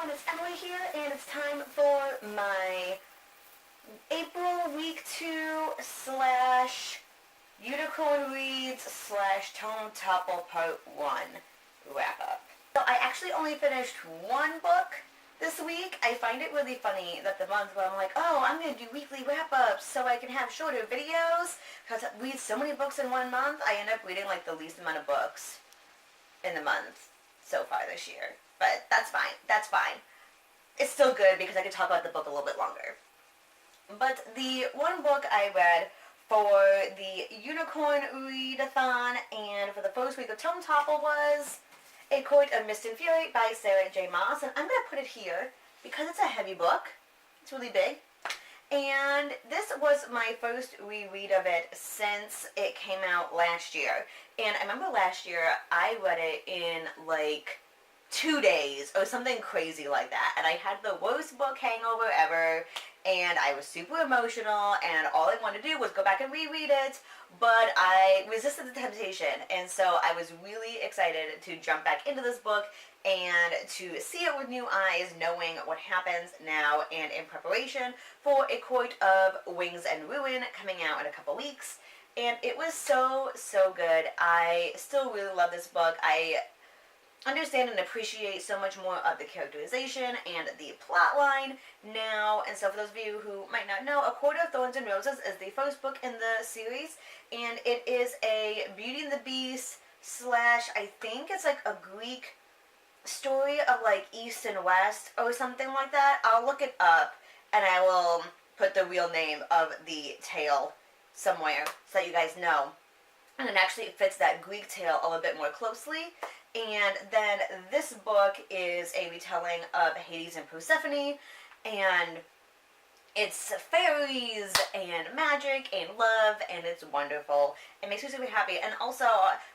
everyone, it's Emily here, and it's time for my April Week 2 / Unicorn Reads / Tone Topple Part 1 wrap-up. So I actually only finished one book this week. I find it really funny that the month where I'm like, oh, I'm going to do weekly wrap-ups so I can have shorter videos, because I read so many books in 1 month, I end up reading like the least amount of books in the month so far this year. But that's fine. It's still good because I can talk about the book a little bit longer. But the one book I read for the Unicorn Readathon and for the first week of Tome Topple was A Court of Mist and Fury by Sarah J. Maas. And I'm going to put it here because it's a heavy book. It's really big. And this was my first reread of it since it came out last year. And I remember last year I read it in like 2 days or something crazy like that, and I had the worst book hangover ever, and I was super emotional, and all I wanted to do was go back and reread it, but I resisted the temptation, and so I was really excited to jump back into this book and to see it with new eyes, knowing what happens now and in preparation for A Court of Wings and Ruin coming out in a couple weeks. And it was so good. I still really love this book. I understand and appreciate so much more of the characterization and the plot line now. And so for those of you who might not know, A Court of Thorns and Roses is the first book in the series, and it is a Beauty and the Beast / I think it's like a Greek story of like East and West or something like that. I'll look it up and I will put the real name of the tale somewhere so that you guys know. And it actually fits that Greek tale a little bit more closely. And then this book is a retelling of Hades and Persephone, and it's fairies and magic and love, and it's wonderful. It makes me super happy. And also,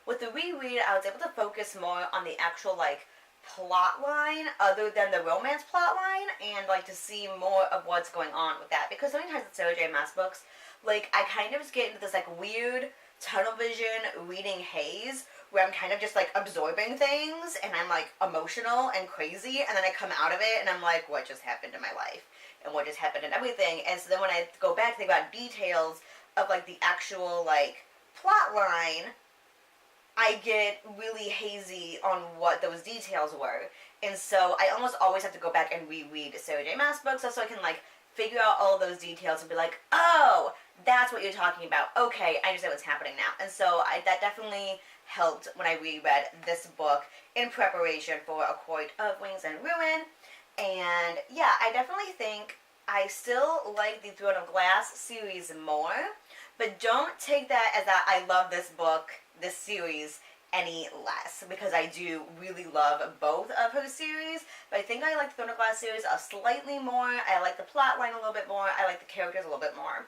with the reread, I was able to focus more on the actual, like, plot line other than the romance plot line, and, like, to see more of what's going on with that. Because sometimes with Sarah J. Maas books, like, I kind of just get into this, like, weird tunnel vision reading haze where I'm kind of just like absorbing things and I'm like emotional and crazy, and then I come out of it and I'm like, what just happened in my life and what just happened in everything. And so then when I go back to think about details of like the actual like plot line, I get really hazy on what those details were. And so I almost always have to go back and reread Sarah J. Maas books so I can like figure out all those details and be like, oh, that's what you're talking about. Okay, I understand what's happening now. And so that definitely helped when I reread this book in preparation for A Court of Wings and Ruin. And yeah, I definitely think I still like the Throne of Glass series more, but don't take that as that I love this book, this series, any less, because I do really love both of her series. But I think I like the Throne of Glass series slightly more. I like the plot line a little bit more. I like the characters a little bit more.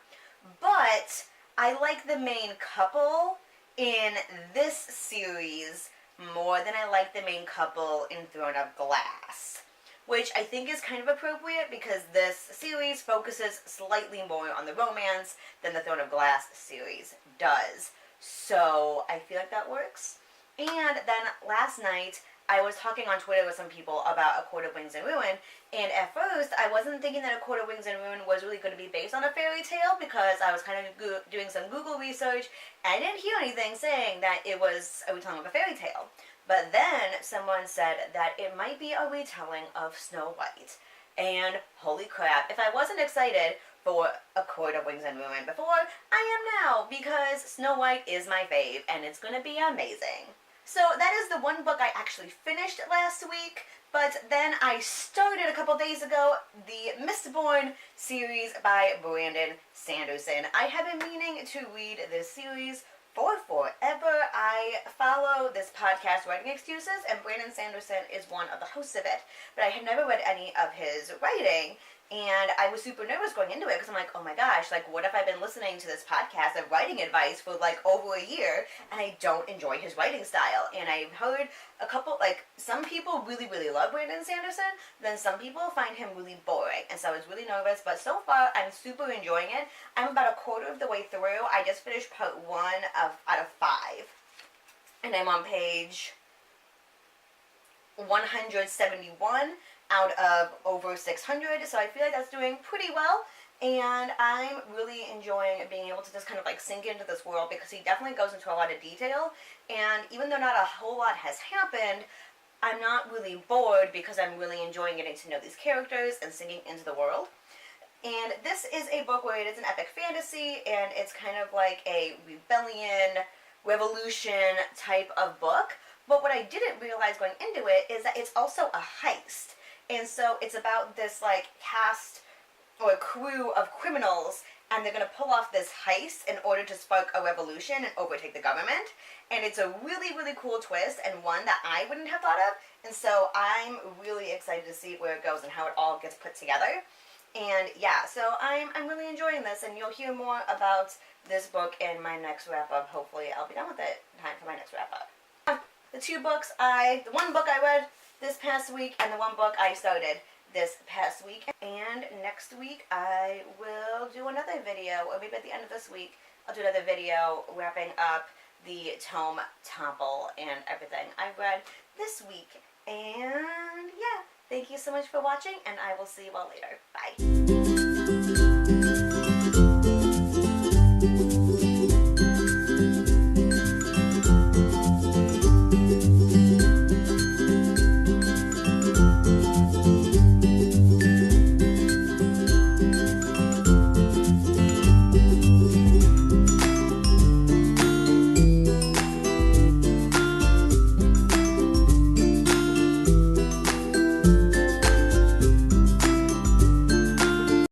But I like the main couple in this series more than I like the main couple in Throne of Glass, which I think is kind of appropriate because this series focuses slightly more on the romance than the Throne of Glass series does. So I feel like that works. And then last night, I was talking on Twitter with some people about A Court of Wings and Ruin, and at first, I wasn't thinking that A Court of Wings and Ruin was really going to be based on a fairy tale because I was kind of doing some Google research, and I didn't hear anything saying that it was a retelling of a fairy tale. But then someone said that it might be a retelling of Snow White. And holy crap, if I wasn't excited for A Court of Wings and Ruin before, I am now, because Snow White is my fave, and it's going to be amazing. So that is the one book I actually finished last week, but then I started a couple days ago the Mistborn series by Brandon Sanderson. I have been meaning to read this series for forever. I follow this podcast, Writing Excuses, and Brandon Sanderson is one of the hosts of it, but I had never read any of his writing. And I was super nervous going into it because I'm like, oh my gosh, like what if I've been listening to this podcast of writing advice for like over a year and I don't enjoy his writing style? And I've heard a couple, like some people really love Brandon Sanderson, then some people find him really boring. And so I was really nervous, but so far I'm super enjoying it. I'm about a quarter of the way through. I just finished part 1 out of 5. And I'm on page 171. out of over 600, so I feel like that's doing pretty well. And I'm really enjoying being able to just kind of like sink into this world, because he definitely goes into a lot of detail, and even though not a whole lot has happened, I'm not really bored because I'm really enjoying getting to know these characters and sinking into the world. And this is a book where it is an epic fantasy, and it's kind of like a rebellion, revolution type of book. But what I didn't realize going into it is that it's also a heist. And so it's about this like cast or a crew of criminals, and they're going to pull off this heist in order to spark a revolution and overtake the government. And it's a really, really cool twist, and one that I wouldn't have thought of. And so I'm really excited to see where it goes and how it all gets put together. And yeah, so I'm really enjoying this, and you'll hear more about this book in my next wrap-up. Hopefully I'll be done with it in time for my next wrap-up. The one book I read this past week, and the one book I started this past week. And next week I will do another video, or maybe at the end of this week I'll do another video wrapping up the tome Topple and everything I read this week. And yeah, thank you so much for watching, and I will see you all later. Bye.